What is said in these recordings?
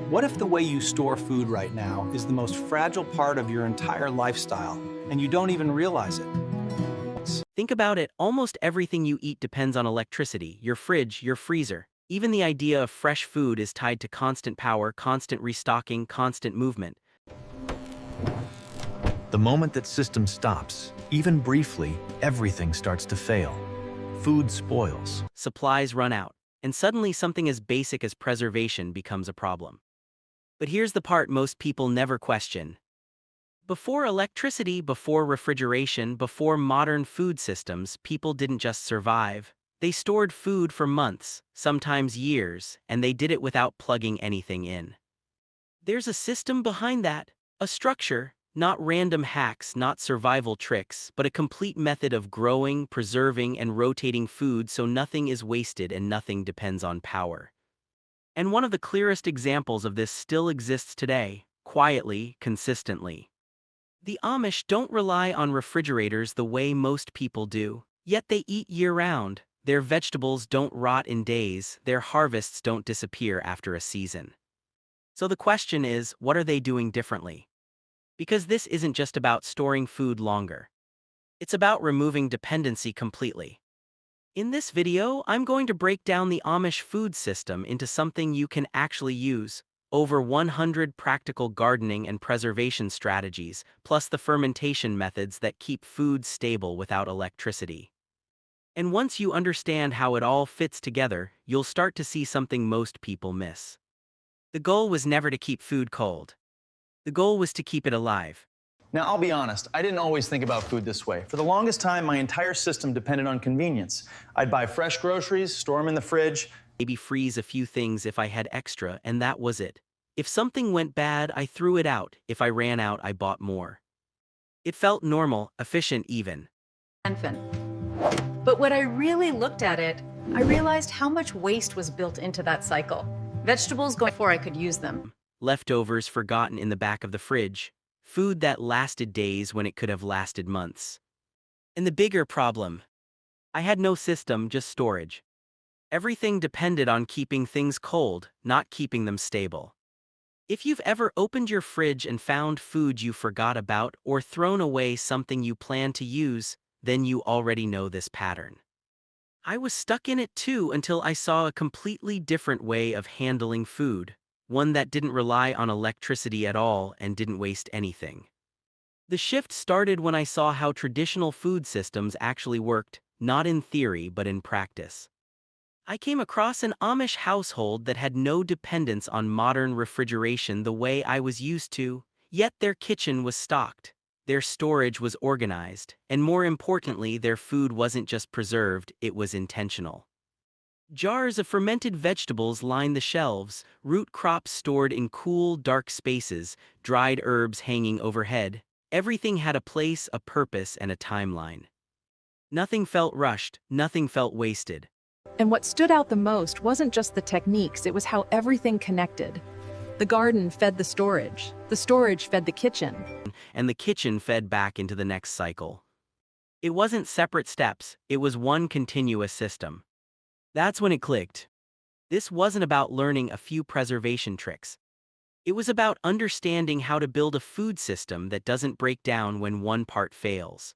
What if the way you store food right now is the most fragile part of your entire lifestyle, and you don't even realize it? Think about it, almost everything you eat depends on electricity, your fridge, your freezer. Even the idea of fresh food is tied to constant power, constant restocking, constant movement. The moment that system stops, even briefly, everything starts to fail. Food spoils. Supplies run out, and suddenly something as basic as preservation becomes a problem. But here's the part most people never question. Before electricity, before refrigeration, before modern food systems, people didn't just survive. They stored food for months, sometimes years, and they did it without plugging anything in. There's a system behind that, a structure, not random hacks, not survival tricks, but a complete method of growing, preserving, and rotating food so nothing is wasted and nothing depends on power. And one of the clearest examples of this still exists today, quietly, consistently. The Amish don't rely on refrigerators the way most people do, yet they eat year-round. Their vegetables don't rot in days, their harvests don't disappear after a season. So the question is, what are they doing differently? Because this isn't just about storing food longer. It's about removing dependency completely. In this video, I'm going to break down the Amish food system into something you can actually use. Over 100 practical gardening and preservation strategies, plus the fermentation methods that keep food stable without electricity. And once you understand how it all fits together, you'll start to see something most people miss. The goal was never to keep food cold. The goal was to keep it alive. Now, I'll be honest, I didn't always think about food this way. For the longest time, my entire system depended on convenience. I'd buy fresh groceries, store them in the fridge. Maybe freeze a few things if I had extra, and that was it. If something went bad, I threw it out. If I ran out, I bought more. It felt normal, efficient even. But when I really looked at it, I realized how much waste was built into that cycle. Vegetables going before I could use them. Leftovers forgotten in the back of the fridge. Food that lasted days when it could have lasted months. And the bigger problem, I had no system, just storage. Everything depended on keeping things cold, not keeping them stable. If you've ever opened your fridge and found food you forgot about or thrown away something you plan to use, then you already know this pattern. I was stuck in it too until I saw a completely different way of handling food, one that didn't rely on electricity at all and didn't waste anything. The shift started when I saw how traditional food systems actually worked, not in theory but in practice. I came across an Amish household that had no dependence on modern refrigeration the way I was used to, yet their kitchen was stocked, their storage was organized, and more importantly, their food wasn't just preserved, it was intentional. Jars of fermented vegetables lined the shelves, root crops stored in cool, dark spaces, dried herbs hanging overhead. Everything had a place, a purpose, and a timeline. Nothing felt rushed, nothing felt wasted. And what stood out the most wasn't just the techniques, it was how everything connected. The garden fed the storage fed the kitchen. And the kitchen fed back into the next cycle. It wasn't separate steps, it was one continuous system. That's when it clicked. This wasn't about learning a few preservation tricks. It was about understanding how to build a food system that doesn't break down when one part fails.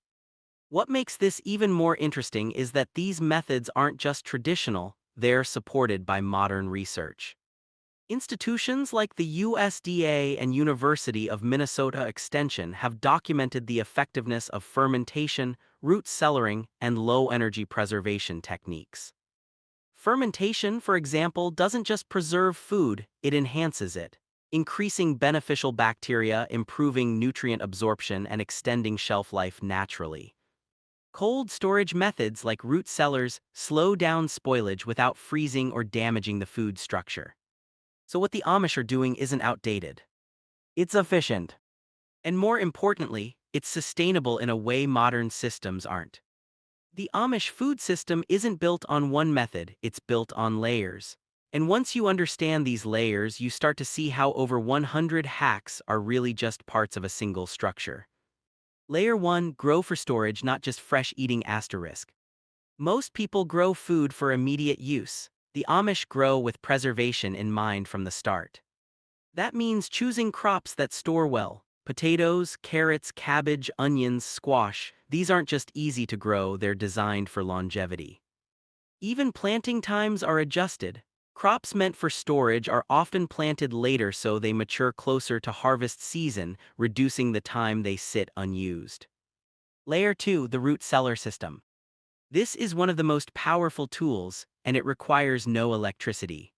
What makes this even more interesting is that these methods aren't just traditional, they're supported by modern research. Institutions like the USDA and University of Minnesota Extension have documented the effectiveness of fermentation, root cellaring, and low-energy preservation techniques. Fermentation, for example, doesn't just preserve food, it enhances it, increasing beneficial bacteria, improving nutrient absorption, and extending shelf life naturally. Cold storage methods like root cellars slow down spoilage without freezing or damaging the food structure. So what the Amish are doing isn't outdated. It's efficient. And more importantly, it's sustainable in a way modern systems aren't. The Amish food system isn't built on one method, it's built on layers. And once you understand these layers, you start to see how over 100 hacks are really just parts of a single structure. Layer 1, grow for storage, not just fresh eating asterisk. Most people grow food for immediate use. The Amish grow with preservation in mind from the start. That means choosing crops that store well. Potatoes, carrots, cabbage, onions, squash, these aren't just easy to grow, they're designed for longevity. Even planting times are adjusted. Crops meant for storage are often planted later so they mature closer to harvest season, reducing the time they sit unused. Layer 2, the root cellar system. This is one of the most powerful tools, and it requires no electricity.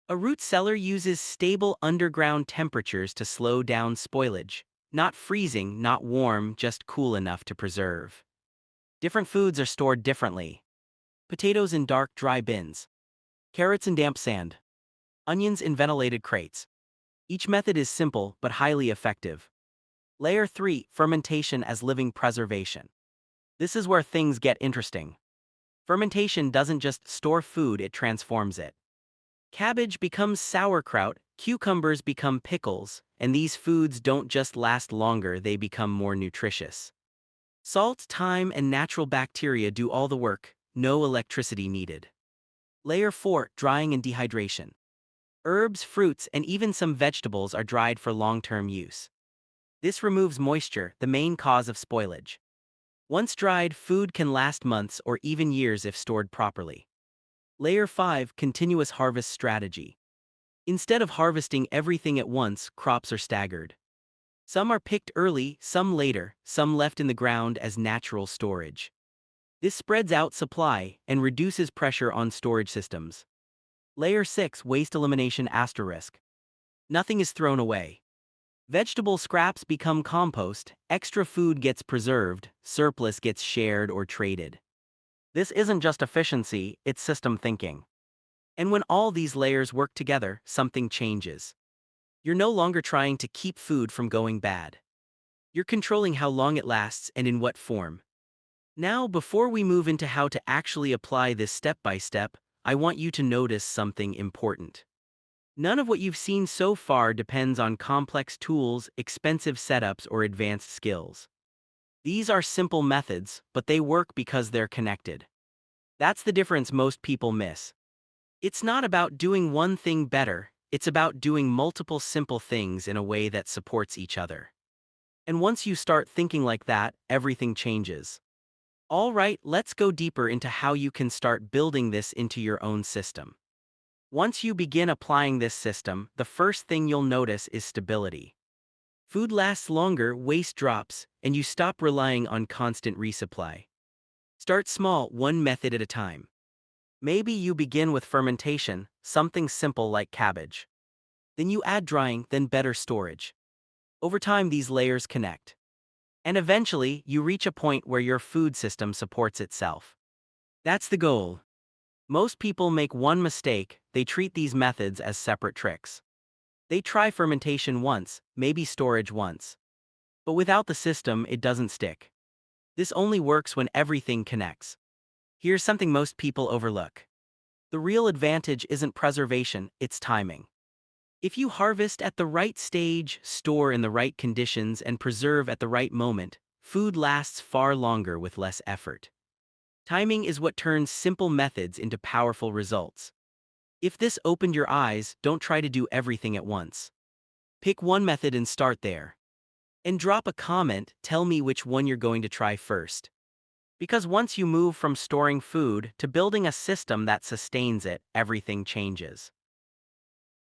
A root cellar uses stable underground temperatures to slow down spoilage. Not freezing, not warm, just cool enough to preserve. Different foods are stored differently. Potatoes in dark, dry bins. Carrots in damp sand. Onions in ventilated crates. Each method is simple but highly effective. Layer 3, fermentation as living preservation. This is where things get interesting. Fermentation doesn't just store food, it transforms it. Cabbage becomes sauerkraut, cucumbers become pickles, and these foods don't just last longer, they become more nutritious. Salt, thyme, and natural bacteria do all the work, no electricity needed. Layer 4, drying and dehydration. Herbs, fruits, and even some vegetables are dried for long-term use. This removes moisture, the main cause of spoilage. Once dried, food can last months or even years if stored properly. Layer 5, continuous harvest strategy. Instead of harvesting everything at once, crops are staggered. Some are picked early, some later, some left in the ground as natural storage. This spreads out supply and reduces pressure on storage systems. Layer 6, waste elimination asterisk. Nothing is thrown away. Vegetable scraps become compost, extra food gets preserved, surplus gets shared or traded. This isn't just efficiency, it's system thinking. And when all these layers work together, something changes. You're no longer trying to keep food from going bad. You're controlling how long it lasts and in what form. Now, before we move into how to actually apply this step by step, I want you to notice something important. None of what you've seen so far depends on complex tools, expensive setups, or advanced skills. These are simple methods, but they work because they're connected. That's the difference most people miss. It's not about doing one thing better, it's about doing multiple simple things in a way that supports each other. And once you start thinking like that, everything changes. All right, let's go deeper into how you can start building this into your own system. Once you begin applying this system, the first thing you'll notice is stability. Food lasts longer, waste drops, and you stop relying on constant resupply. Start small, one method at a time. Maybe you begin with fermentation, something simple like cabbage. Then you add drying, then better storage. Over time, these layers connect. And eventually, you reach a point where your food system supports itself. That's the goal. Most people make one mistake, they treat these methods as separate tricks. They try fermentation once, maybe storage once. But without the system, it doesn't stick. This only works when everything connects. Here's something most people overlook. The real advantage isn't preservation, it's timing. If you harvest at the right stage, store in the right conditions, and preserve at the right moment, food lasts far longer with less effort. Timing is what turns simple methods into powerful results. If this opened your eyes, don't try to do everything at once. Pick one method and start there. And drop a comment, tell me which one you're going to try first. Because once you move from storing food to building a system that sustains it, everything changes.